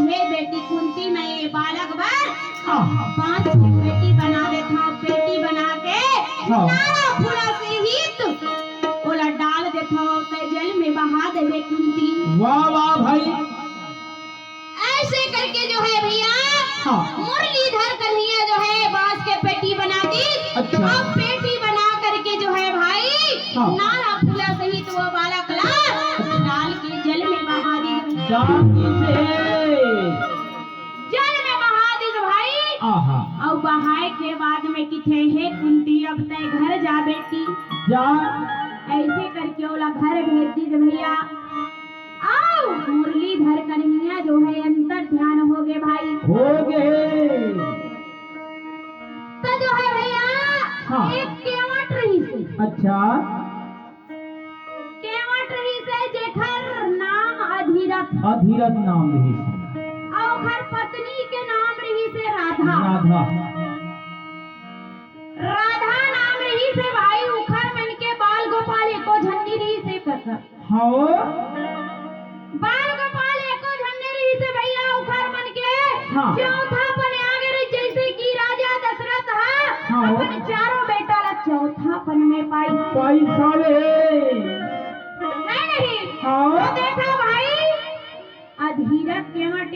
हे बेटी कुंती मैं ये बालक बर 5 बेटी बना देता हूँ, बेटी बना के नारा फूला से हित ओला डाल देता हूँ ते जल में बहा देवे कुंती। वाह वाह भाई। ऐसे करके जो है भैया मुरलीधर कन्हैया जो है बांस के पेटी बना दी। अच्छा। अब पेटी बना करके जो है भाई नारा फूला सहित वो बालक ला डाल के जल में बहा दी। जल में बहा दी भाई। और बहाए के बाद में किथे हे कुंती अब तय घर जा बेटी जा। ऐसे करके ओला घर भेज दी भैया। आओ मुरलीधर कन्हैया जो है अंतर ध्यान हो गए भाई, हो गए। तो जो है भैया एक केवट रही से। अच्छा। केवट रही से जेखर नाम अधीरथ। अधीरथ नाम रही और घर पत्नी के नाम रही से राधा। राधा। राधा नाम रही से भाई उखर मन के बाल गोपाल एको झंडी रही से कथा। हाँ बाल गोपाल एको झंडी रही से भैया उखर मन के चौथा पन आगे रही जैसे कि राजा दशरथ है अपन चारों बेटा ला चौथा पन में पाई पैसा ले नहीं। तो देखा भाई अधीरथ केवट